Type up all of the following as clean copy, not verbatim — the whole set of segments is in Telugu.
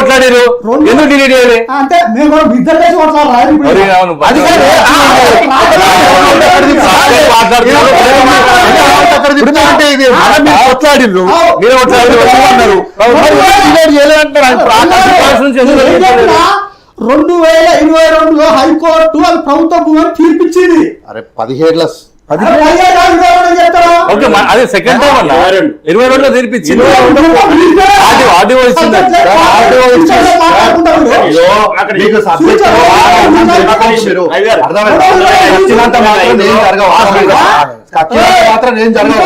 కొట్లాడారు ఎందుకు డిలీట్ చేయాలి అంటే మేము ఇద్దరు కలిసి కొట్లాడాలి కొట్లాడిర్రు మీరు కొట్లాడారు 2022లో హైకోర్టు అది ప్రభుత్వ భూమిని తీర్పిచ్చింది. అరే 17 అదే సెకండ్ టైం అన్న 22లో తీర్పిచ్చింది ఆడియో ఇచ్చింది మాత్రం ఏం జరగదు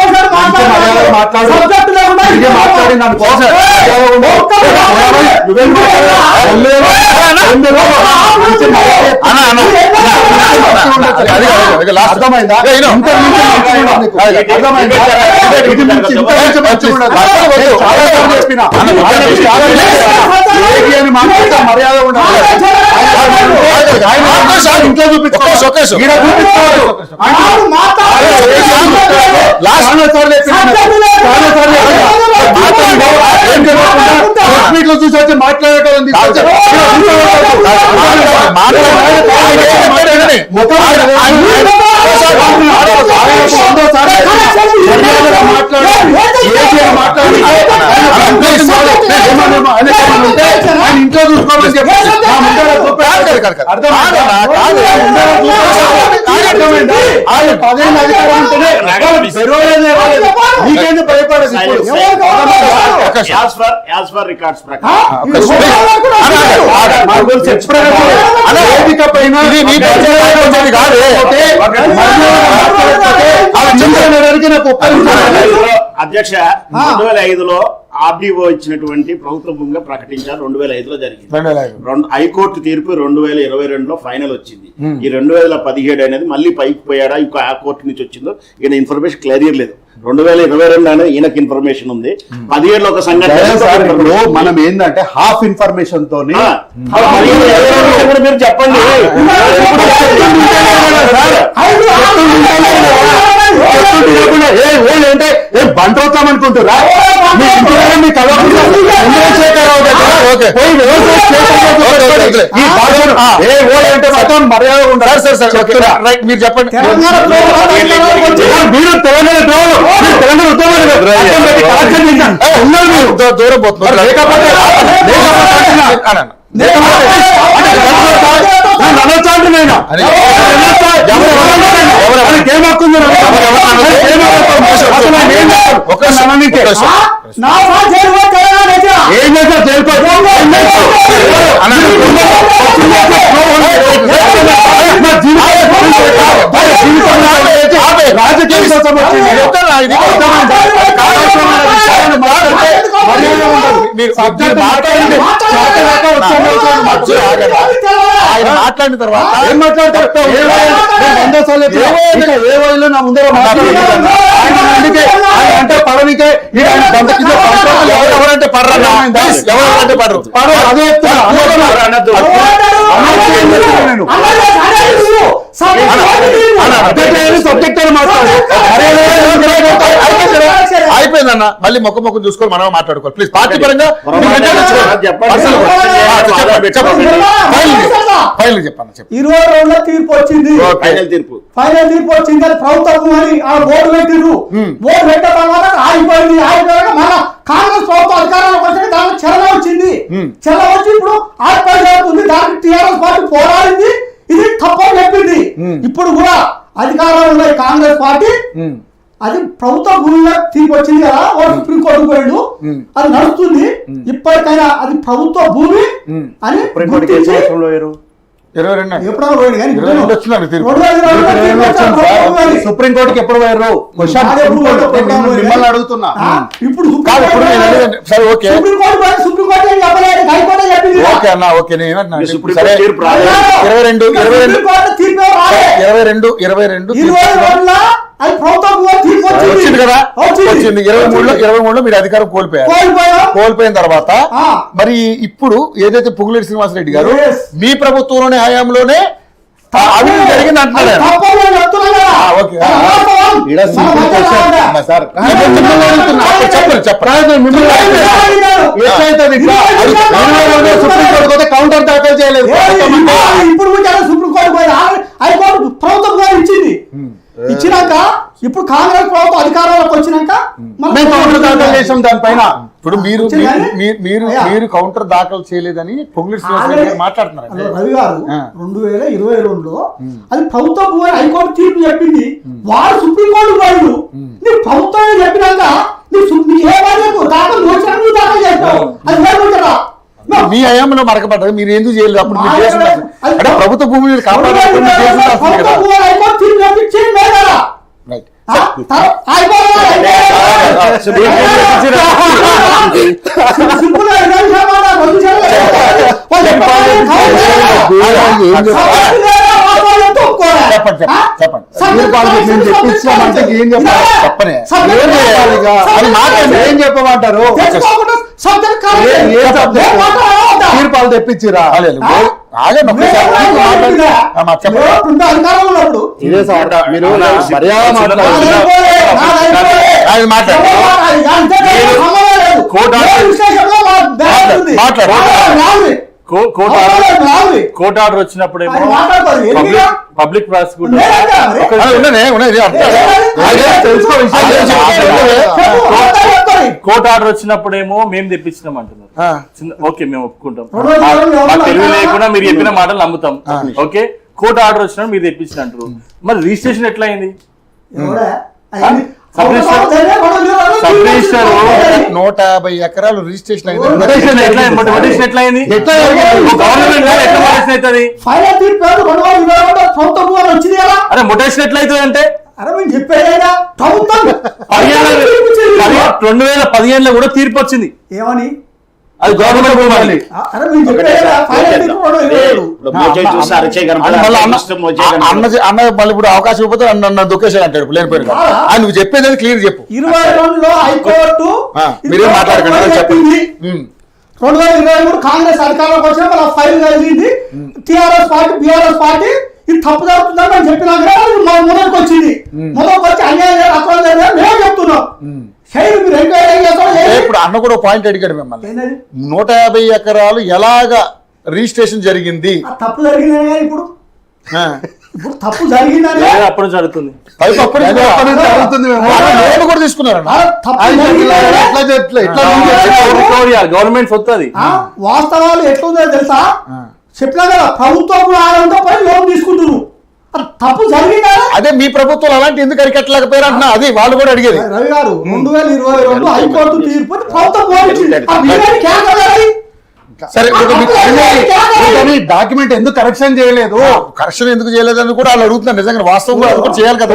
అర్థమైందా మర్యాద ఉండాలి ఇంట్లో చూపించుకోవచ్చు చూసి వచ్చి మాట్లాడటం ఇంట్లో చూసుకోవాలని అధ్యక్ష 2005లో ఆర్డీఓ ఇచ్చినటువంటి ప్రభుత్వ భూమిగా ప్రకటించారు. 2005లో జరిగింది. హైకోర్టు తీర్పు 2022లో ఫైనల్ వచ్చింది. ఈ 2017 అనేది మళ్ళీ పైకి పోయాడా ఇంకో ఆ కోర్టు నుంచి వచ్చిందో ఈయన ఇన్ఫర్మేషన్ క్లియర్ లేదు. 2022 అనేది ఈయనకి ఇన్ఫర్మేషన్ ఉంది. 17లో ఒక సంఘటన మనం ఏంటంటే హాఫ్ ఇన్ఫర్మేషన్ తోని మీరు చెప్పండి. అంటే ఏం బంటవుతాం అనుకుంటారా? మర్యాద ఉండాలి. మీరు చెప్పండి. మీరు తెలంగాణ దూరం పోతున్నారు. లేకపోతే రాజకీయ కోసం ఆయన మాట్లాడిన తర్వాత ఏం మాట్లాడతారు? ఏ వయసులో నా ముందర అంటే పడనికే ఎవరంటే పడరా ఎవరంటే పడరు అదే సబ్జెక్ట్ అయిపోయిందన్న. మళ్ళీ మొక్క చూసుకొని మనం మాట్లాడుకోవాలి ప్లీజ్. పార్టీ పరంగా చెప్పండి. 22లో తీర్పు వచ్చింది. ఫైనల్ తీర్పు వచ్చింది. అది ప్రభుత్వం అని ఓటు పెట్టిర్రు. ఓటు పెట్టిన తర్వాత ఆగిపోయింది. ఆగిపోయాక మళ్ళా కాంగ్రెస్ ప్రభుత్వం అధికారంలోకి వచ్చి దానికి చెల్ల వచ్చింది. చెల్ల వచ్చి ఇప్పుడు ఆగిపోయింది. దానికి టీఆర్ఎస్ పార్టీ పోరాడింది. ఇది తప్పని చెప్పింది. ఇప్పుడు కూడా అధికారంలో ఉన్న కాంగ్రెస్ పార్టీ అది ప్రభుత్వ భూమిగా తీర్పు వచ్చింది కదా, సుప్రీంకోర్టు పోయిండు, అది నడుస్తుంది. ఇప్పటికైనా అది ప్రభుత్వ భూమి అని సుప్రీంకోర్టుకి ఎప్పుడు పోయారు? మిమ్మల్ని అడుగుతున్నా. ఇప్పుడు వచ్చింది కదా, వచ్చింది 23లో మీరు అధికారం కోల్పోయిన తర్వాత మరి ఇప్పుడు ఏదైతే పొంగులేటి శ్రీనివాసరెడ్డి గారు మీ ప్రభుత్వంలోనే హయాంలోనే అవినీతి జరిగింది అంటున్నాడు ఆయన. తప్పని నేను చెప్తున్నా కదా. ఓకే. వాస్తవం. ఈడ మన మధ్య రావద్దా? సార్ సుప్రీంకోర్టు కౌంటర్ దాఖలు చేయలేదు. ఇప్పుడు కూడా సుప్రీంకోర్టు పోయి హైకోర్టు ప్రభుత్వం కూడా ఇచ్చింది. ఇచ్చినాక ఇప్పుడు కాంగ్రెస్ ప్రభుత్వం అధికారంలోకి వచ్చినాక మేము కౌంటర్ దాఖలు చేసాం దానిపైన. ఇప్పుడు మీరు కౌంటర్ దాఖలు చేయలేదని పొంగులేటి మాట్లాడుతున్నారు. రవి గారు 2022లో అది ప్రభుత్వం పోయి హైకోర్టు తీర్పు చెప్పింది. వాడు సుప్రీంకోర్టు పోయిండు. నీకు ప్రభుత్వం చెప్పినాక నీ ఏ బాధ్యత దాఖలు వచ్చినా నువ్వు దాఖలు చేస్తావు. అది వేరుకుంటారా? మీ హయాంలో మరకపడ్డది, మీరు ఎందుకు చేయలేదు? అప్పుడు మీరు చేసిన అంటే ప్రభుత్వ భూమిని కాపాడాలని హైకోర్టు తీర్పు చెప్పించింది లేదా? రైట్. ఏం చెప్పమంటారు? తీర్పాలు తెప్పించిరా? ఇదే సార్ మీరు మర్యాద కోర్టు ఆర్డర్ వచ్చినప్పుడేమో పబ్లిక్ ప్రాసిక్యూటర్ కోర్టు ఆర్డర్ వచ్చినప్పుడేమో మేము తెప్పించినాం అంటున్నారు. ఓకే, మేము ఒప్పుకుంటాం. మా తెలివి లేకుండా మీరు చెప్పిన మాటలు నమ్ముతాం. ఓకే, కోర్టు ఆర్డర్ వచ్చినప్పుడు మీరు తెప్పించిన అంటారు. మరి రిజిస్ట్రేషన్ ఎట్లా అయింది? సబ్ రిజిస్టర్ 150 ఎకరాలు రిజిస్ట్రేషన్ అయింది. ఎట్లా అయింది? గవర్నమెంట్ ఎట్లా అవుతుంది? అరే మొటేషన్ ఎట్లా అవుతుంది అంటే 2015లో కూడా తీర్పు వచ్చింది. ఏమని? అది గవర్నమెంట్ భూమి. అన్న మళ్ళీ ఇప్పుడు అవకాశం ఇవ్వకపోతే నన్ను దుఃఖేశాడు అంటాడు లేనిపోయిన. నువ్వు చెప్పేది క్లియర్ చెప్పు. 22లో హైకోర్టు మీరేం మాట్లాడకండి చెప్పండి. 2023 కాంగ్రెస్ అధికారంలోకి వచ్చిన మన ఫైల్ కలిగింది. టిఆర్ఎస్ పార్టీ బిఆర్ఎస్ పార్టీ ఇది తప్పు జరుగుతుందని మనం చెప్పినాక మొదటికి వచ్చింది. మొదటికి వచ్చి అన్యాయం అక్రమం జరిగిందని మేము చెప్తున్నాం. ఇప్పుడు అన్న కూడా పాయింట్ అడిగాడు మిమ్మల్ని, 150 ఎకరాలు ఎలాగా రిజిస్ట్రేషన్ జరిగింది? తప్పు జరిగింది. ఇప్పుడు తప్పు జరిగిందని అప్పుడు జరుగుతుంది. కూడా తీసుకున్నారు. గవర్నమెంట్ సొత్తది. వాస్తవాలు ఎట్లుందో తెలుసా? చెప్పినా కదా, ప్రభుత్వం ఆడంతో పై లోన్ తీసుకుంటున్నారు. తప్పు జరిగిందా? అదే మీ ప్రభుత్వం అలాంటి ఎందుకు అరికట్టలేకపోయారు అంటున్నా. అది వాళ్ళు కూడా అడిగేది. రవి గారు 2022 హైకోర్టు తీర్పు సరే, డాక్యుమెంట్ ఎందుకు కరెక్షన్ చేయలేదు? కరెక్షన్ ఎందుకు చేయలేదు అని కూడా వాళ్ళు అడుగుతున్నారు. నిజంగా వాస్తవంగా అది కూడా చేయాలి కదా.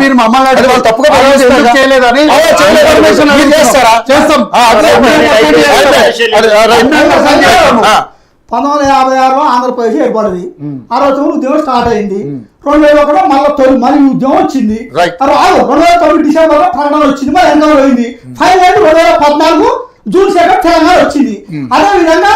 మీరు మమ్మల్ని వాళ్ళు తప్పుగా చేయలేదని చేస్తారా? చేస్తాం. 1956లో ఆంధ్రప్రదేశ్ ఏర్పడింది. ఆ రోజు ఉద్యమం స్టార్ట్ అయింది. 2001 మళ్ళీ ఉద్యమం వచ్చింది. 2009 డిసెంబర్ లో ప్రకటన వచ్చింది. మరి ఎంతో పోయింది. ఫైనల్ 2014 జూన్ 2 తెలంగాణ వచ్చింది. అదే విధంగా